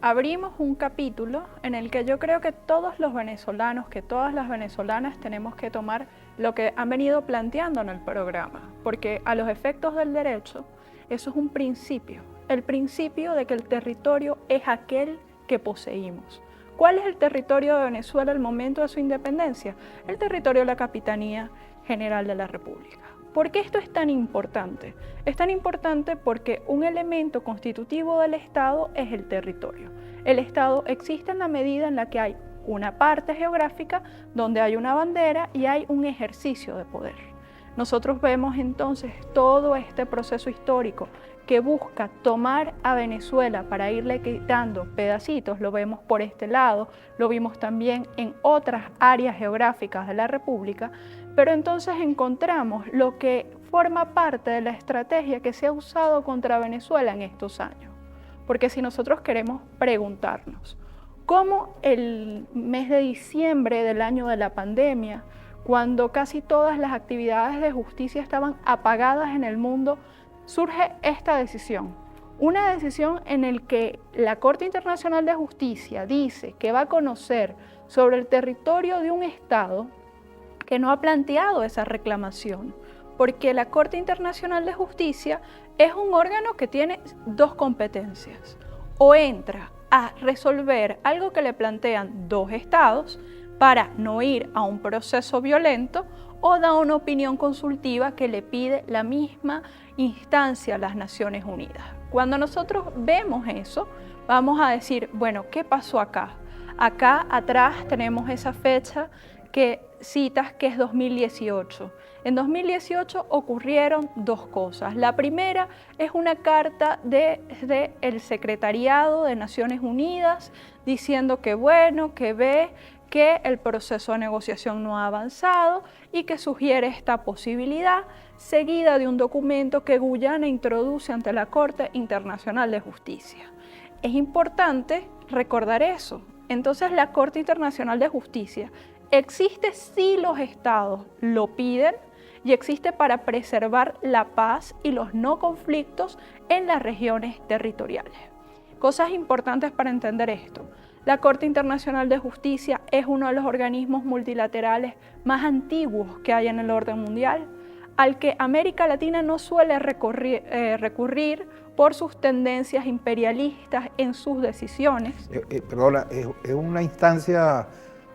abrimos un capítulo en el que yo creo que todos los venezolanos, que todas las venezolanas tenemos que tomar lo que han venido planteando en el programa, porque a los efectos del derecho, eso es un principio, el principio de que el territorio es aquel que poseímos. ¿Cuál es el territorio de Venezuela al momento de su independencia? El territorio de la Capitanía General de la República. ¿Por qué esto es tan importante? Es tan importante porque un elemento constitutivo del Estado es el territorio. El Estado existe en la medida en la que hay una parte geográfica donde hay una bandera y hay un ejercicio de poder. Nosotros vemos entonces todo este proceso histórico que busca tomar a Venezuela para irle quitando pedacitos, lo vemos por este lado, lo vimos también en otras áreas geográficas de la República, pero entonces encontramos lo que forma parte de la estrategia que se ha usado contra Venezuela en estos años. Porque si nosotros queremos preguntarnos, ¿cómo el mes de diciembre del año de la pandemia, cuando casi todas las actividades de justicia estaban apagadas en el mundo, surge esta decisión? Una decisión en la que la Corte Internacional de Justicia dice que va a conocer sobre el territorio de un Estado que no ha planteado esa reclamación, porque la Corte Internacional de Justicia es un órgano que tiene dos competencias. O entra a resolver algo que le plantean dos estados para no ir a un proceso violento, o da una opinión consultiva que le pide la misma instancia a las Naciones Unidas. Cuando nosotros vemos eso, vamos a decir, bueno, ¿qué pasó acá? Acá atrás tenemos esa fecha que citas, que es 2018. En 2018 ocurrieron dos cosas. La primera es una carta del Secretariado de Naciones Unidas diciendo que bueno, que ve que el proceso de negociación no ha avanzado y que sugiere esta posibilidad, seguida de un documento que Guyana introduce ante la Corte Internacional de Justicia. Es importante recordar eso. Entonces la Corte Internacional de Justicia existe si los estados lo piden y existe para preservar la paz y los no conflictos en las regiones territoriales. Cosas importantes para entender esto. La Corte Internacional de Justicia es uno de los organismos multilaterales más antiguos que hay en el orden mundial, al que América Latina no suele recurrir por sus tendencias imperialistas en sus decisiones. Perdona, ¿es una instancia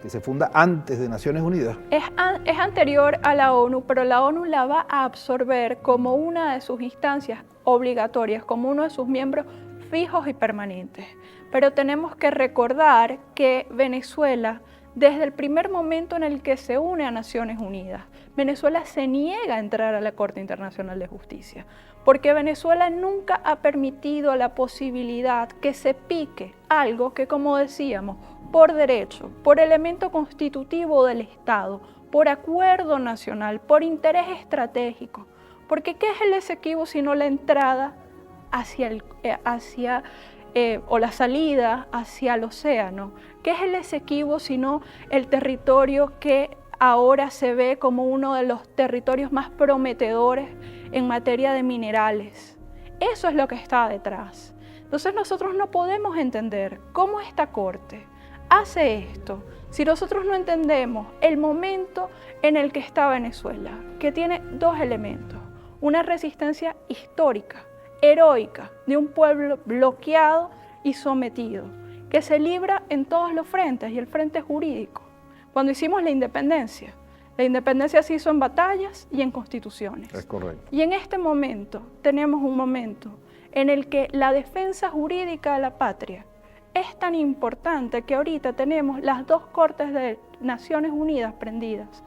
que se funda antes de Naciones Unidas? Es anterior a la ONU, pero la ONU la va a absorber como una de sus instancias obligatorias, como uno de sus miembros fijos y permanentes. Pero tenemos que recordar que Venezuela, desde el primer momento en el que se une a Naciones Unidas, Venezuela se niega a entrar a la Corte Internacional de Justicia, porque Venezuela nunca ha permitido la posibilidad que se pique algo que, como decíamos, por derecho, por elemento constitutivo del Estado, por acuerdo nacional, por interés estratégico. Porque ¿qué es el Esequibo sino la entrada o la salida hacia el océano? ¿Qué es el Esequibo sino el territorio que ahora se ve como uno de los territorios más prometedores en materia de minerales? Eso es lo que está detrás. Entonces nosotros no podemos entender cómo esta Corte hace esto si nosotros no entendemos el momento en el que está Venezuela, que tiene dos elementos: una resistencia histórica, heroica, de un pueblo bloqueado y sometido, que se libra en todos los frentes, y el frente jurídico. Cuando hicimos la independencia se hizo en batallas y en constituciones. Es correcto. Y en este momento tenemos un momento en el que la defensa jurídica de la patria es tan importante que ahorita tenemos las dos cortes de Naciones Unidas prendidas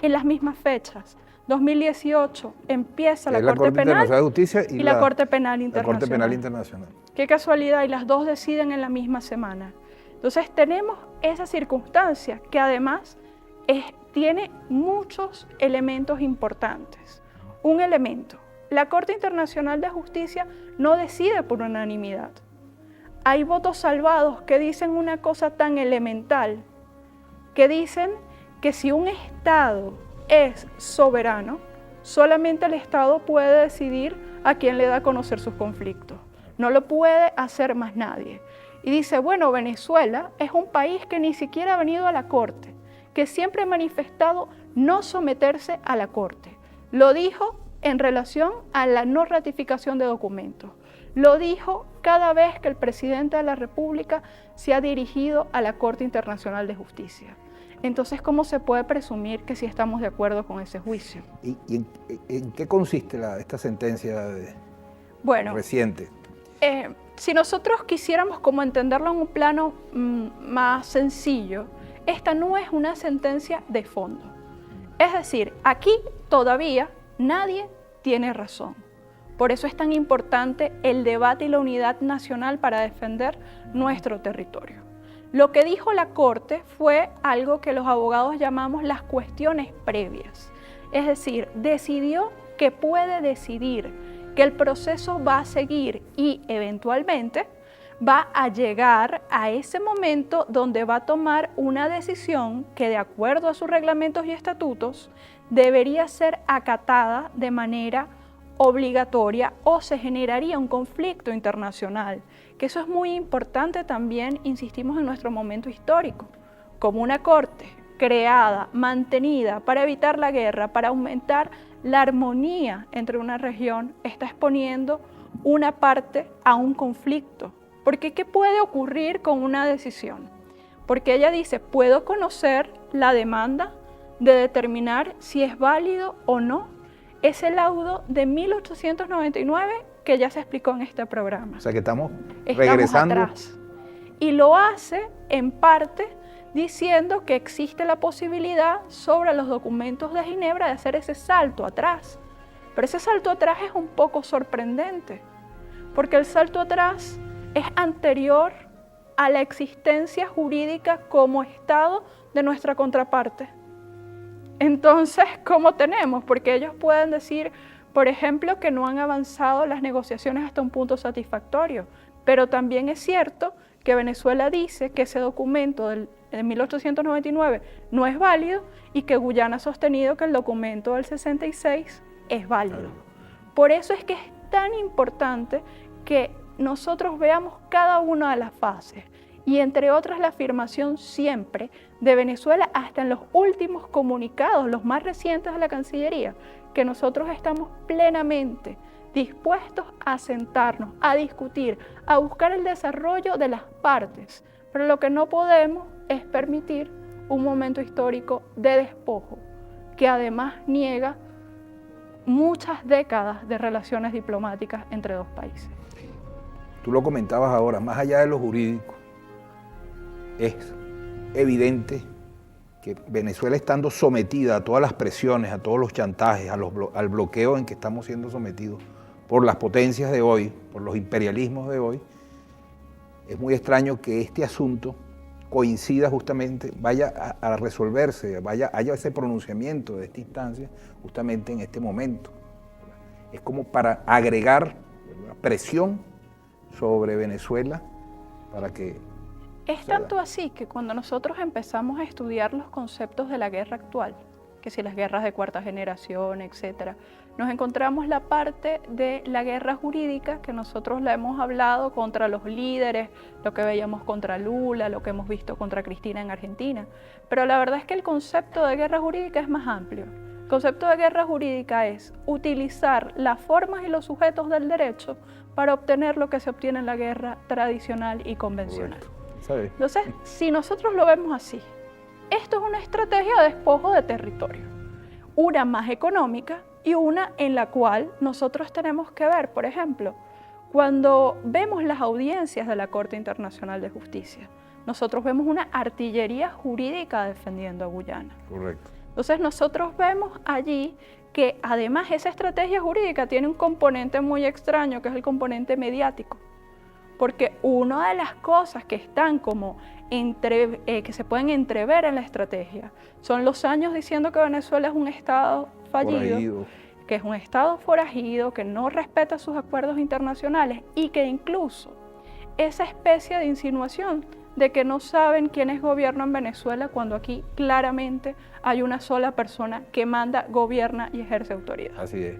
en las mismas fechas. 2018 empieza la Corte Penal de Justicia y la Corte Penal Internacional. La Corte Penal Internacional. Qué casualidad, y las dos deciden en la misma semana. Entonces tenemos esa circunstancia que además tiene muchos elementos importantes. Un elemento: la Corte Internacional de Justicia no decide por unanimidad. Hay votos salvados que dicen una cosa tan elemental, que dicen que si un Estado es soberano, solamente el Estado puede decidir a quién le da a conocer sus conflictos. No lo puede hacer más nadie. Y dice, bueno, Venezuela es un país que ni siquiera ha venido a la Corte, que siempre ha manifestado no someterse a la Corte. Lo dijo en relación a la no ratificación de documentos. Lo dijo cada vez que el presidente de la República se ha dirigido a la Corte Internacional de Justicia. Entonces, ¿cómo se puede presumir que sí estamos de acuerdo con ese juicio? ¿Y en qué consiste esta sentencia reciente? Si nosotros quisiéramos como entenderlo en un plano más sencillo, esta no es una sentencia de fondo. Es decir, aquí todavía nadie tiene razón. Por eso es tan importante el debate y la unidad nacional para defender nuestro territorio. Lo que dijo la Corte fue algo que los abogados llamamos las cuestiones previas. Es decir, decidió que puede decidir, que el proceso va a seguir y eventualmente va a llegar a ese momento donde va a tomar una decisión que, de acuerdo a sus reglamentos y estatutos, debería ser acatada de manera obligatoria o se generaría un conflicto internacional, que eso es muy importante también, insistimos en nuestro momento histórico, como una corte creada, mantenida para evitar la guerra, para aumentar la armonía entre una región, está exponiendo una parte a un conflicto. Porque ¿qué puede ocurrir con una decisión? Porque ella dice, puedo conocer la demanda de determinar si es válido o no ese laudo de 1899 que ya se explicó en este programa. O sea que estamos regresando atrás. Y lo hace en parte diciendo que existe la posibilidad sobre los documentos de Ginebra de hacer ese salto atrás. Pero ese salto atrás es un poco sorprendente, porque el salto atrás es anterior a la existencia jurídica como Estado de nuestra contraparte. Entonces, ¿cómo tenemos? Porque ellos pueden decir, por ejemplo, que no han avanzado las negociaciones hasta un punto satisfactorio, pero también es cierto que Venezuela dice que ese documento de 1899 no es válido y que Guyana ha sostenido que el documento del 66 es válido. Por eso es que es tan importante que nosotros veamos cada una de las fases y entre otras la afirmación siempre de Venezuela hasta en los últimos comunicados, los más recientes de la Cancillería, que nosotros estamos plenamente dispuestos a sentarnos, a discutir, a buscar el desarrollo de las partes, pero lo que no podemos es permitir un momento histórico de despojo que además niega muchas décadas de relaciones diplomáticas entre dos países. Tú lo comentabas ahora, más allá de lo jurídico, es evidente que Venezuela, estando sometida a todas las presiones, a todos los chantajes, al bloqueo en que estamos siendo sometidos por las potencias de hoy, por los imperialismos de hoy, es muy extraño que este asunto coincida justamente, vaya a resolverse, haya ese pronunciamiento de esta instancia justamente en este momento. Es como para agregar presión sobre Venezuela para que... Es tanto así que cuando nosotros empezamos a estudiar los conceptos de la guerra actual, que si las guerras de cuarta generación, etcétera, nos encontramos la parte de la guerra jurídica que nosotros la hemos hablado contra los líderes, lo que veíamos contra Lula, lo que hemos visto contra Cristina en Argentina. Pero la verdad es que el concepto de guerra jurídica es más amplio. El concepto de guerra jurídica es utilizar las formas y los sujetos del derecho para obtener lo que se obtiene en la guerra tradicional y convencional. Entonces, si nosotros lo vemos así, esto es una estrategia de despojo de territorio, una más económica y una en la cual nosotros tenemos que ver, por ejemplo, cuando vemos las audiencias de la Corte Internacional de Justicia, nosotros vemos una artillería jurídica defendiendo a Guyana. Correcto. Entonces nosotros vemos allí que además esa estrategia jurídica tiene un componente muy extraño, que es el componente mediático. Porque una de las cosas que están como que se pueden entrever en la estrategia son los años diciendo que Venezuela es un Estado fallido, que es un Estado forajido, que no respeta sus acuerdos internacionales y que incluso esa especie de insinuación de que no saben quiénes gobiernan Venezuela cuando aquí claramente hay una sola persona que manda, gobierna y ejerce autoridad. Así es.